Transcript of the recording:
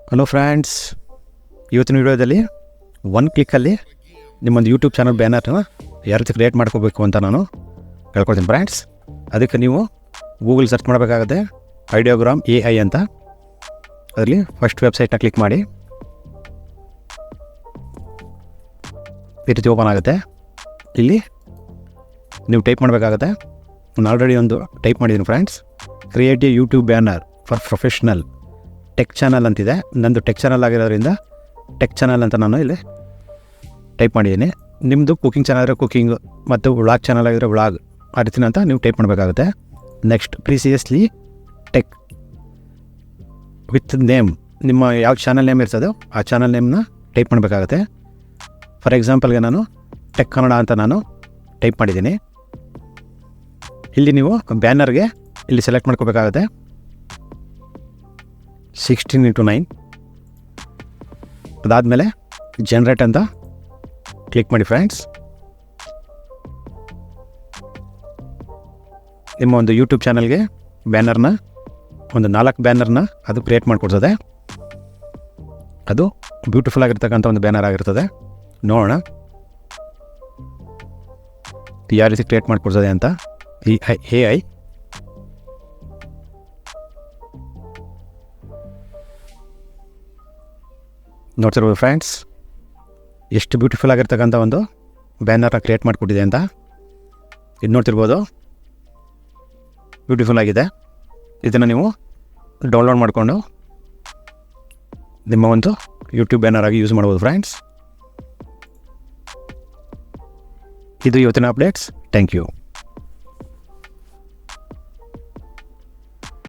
Hello friends, ಇವತ್ತಿನ ವಿಡಿಯೋದಲ್ಲಿ one ಕ್ಲಿಕ್ಕಲ್ಲಿ ನಿಮ್ಮೊಂದು ಯೂಟ್ಯೂಬ್ ಚಾನಲ್ ಬ್ಯಾನರ್ನ ಯಾವ ರೀತಿ ಕ್ರಿಯೇಟ್ ಮಾಡ್ಕೋಬೇಕು ಅಂತ ನಾನು ಹೇಳ್ಕೊಡ್ತೀನಿ ಫ್ರೆಂಡ್ಸ್. ಅದಕ್ಕೆ ನೀವು ಗೂಗಲ್ ಸರ್ಚ್ ಮಾಡಬೇಕಾಗುತ್ತೆ ಐಡಿಯೋಗ್ರಾಮ್ AI ಅಂತ. ಅದರಲ್ಲಿ ಫಸ್ಟ್ ವೆಬ್ಸೈಟ್ನ ಕ್ಲಿಕ್ ಮಾಡಿ ಈ ರೀತಿ ಓಪನ್ ಆಗುತ್ತೆ. ಇಲ್ಲಿ ನೀವು ಟೈಪ್ ಮಾಡಬೇಕಾಗುತ್ತೆ. ನಾನು ಆಲ್ರೆಡಿ ಒಂದು ಟೈಪ್ ಮಾಡಿದ್ದೀನಿ friends. Create A YouTube banner for professional tech channel ಅಂತಿದೆ. ನಂದು ಟೆಕ್ ಚಾನಲ್ ಆಗಿರೋದ್ರಿಂದ ಟೆಕ್ ಚಾನಲ್ ಅಂತ ನಾನು ಇಲ್ಲಿ ಟೈಪ್ ಮಾಡಿದ್ದೀನಿ. ನಿಮ್ಮದು ಕುಕಿಂಗ್ ಚಾನಲ್ ಆದರೆ ಕುಕಿಂಗ್ ಮತ್ತು ವ್ಲಾಗ್ ಚಾನಲ್ ಆಗಿದ್ರೆ ವ್ಲಾಗ್ ಆ ರೀತಿನ ಅಂತ ನೀವು ಟೈಪ್ ಮಾಡಬೇಕಾಗುತ್ತೆ. ನೆಕ್ಸ್ಟ್ ಪ್ರೀಸಿಯಸ್ಲಿ ಟೆಕ್ ವಿತ್ ನೇಮ್, ನಿಮ್ಮ ಯಾವ ಚಾನಲ್ ನೇಮ್ ಇರ್ತದೋ ಆ ಚಾನಲ್ ನೇಮ್ನ ಟೈಪ್ ಮಾಡಬೇಕಾಗುತ್ತೆ. ಫಾರ್ ಎಕ್ಸಾಂಪಲ್ಗೆ ನಾನು ಟೆಕ್ ಕನ್ನಡ ಅಂತ ನಾನು ಟೈಪ್ ಮಾಡಿದ್ದೀನಿ. ಇಲ್ಲಿ ನೀವು ಬ್ಯಾನರ್ಗೆ ಇಲ್ಲಿ ಸೆಲೆಕ್ಟ್ ಮಾಡ್ಕೋಬೇಕಾಗುತ್ತೆ 16:9. ಅದಾದಮೇಲೆ ಜನ್ರೇಟ್ ಅಂತ ಕ್ಲಿಕ್ ಮಾಡಿ ಫ್ರೆಂಡ್ಸ್. ನಿಮ್ಮ ಒಂದು ಯೂಟ್ಯೂಬ್ ಚಾನಲ್ಗೆ ಬ್ಯಾನರ್ನ ಒಂದು 4 ಬ್ಯಾನರ್ನ ಅದು ಕ್ರಿಯೇಟ್ ಮಾಡಿಕೊಡ್ತದೆ. ಅದು ಬ್ಯೂಟಿಫುಲ್ ಆಗಿರ್ತಕ್ಕಂಥ ಒಂದು ಬ್ಯಾನರ್ ಆಗಿರ್ತದೆ. ನೋಡೋಣ ಯಾವ ರೀತಿ ಕ್ರಿಯೇಟ್ ಮಾಡಿಕೊಡ್ತದೆ ಅಂತ. ಈ AI ನೋಡ್ತಿರ್ಬೋದು ಫ್ರೆಂಡ್ಸ್, ಎಷ್ಟು ಬ್ಯೂಟಿಫುಲ್ ಆಗಿರ್ತಕ್ಕಂಥ ಒಂದು ಬ್ಯಾನರ್ನ ಕ್ರಿಯೇಟ್ ಮಾಡಿಕೊಟ್ಟಿದೆ ಅಂತ. ಇದು ನೋಡ್ತಿರ್ಬೋದು, ಬ್ಯೂಟಿಫುಲ್ ಆಗಿದೆ. ಇದನ್ನು ನೀವು ಡೌನ್ಲೋಡ್ ಮಾಡಿಕೊಂಡು ನಿಮ್ಮ ಒಂದು ಯೂಟ್ಯೂಬ್ ಬ್ಯಾನರ್ ಆಗಿ ಯೂಸ್ ಮಾಡ್ಬೋದು ಫ್ರೆಂಡ್ಸ್. ಇದು ಇವತ್ತಿನ ಅಪ್ಡೇಟ್ಸ್. Thank you.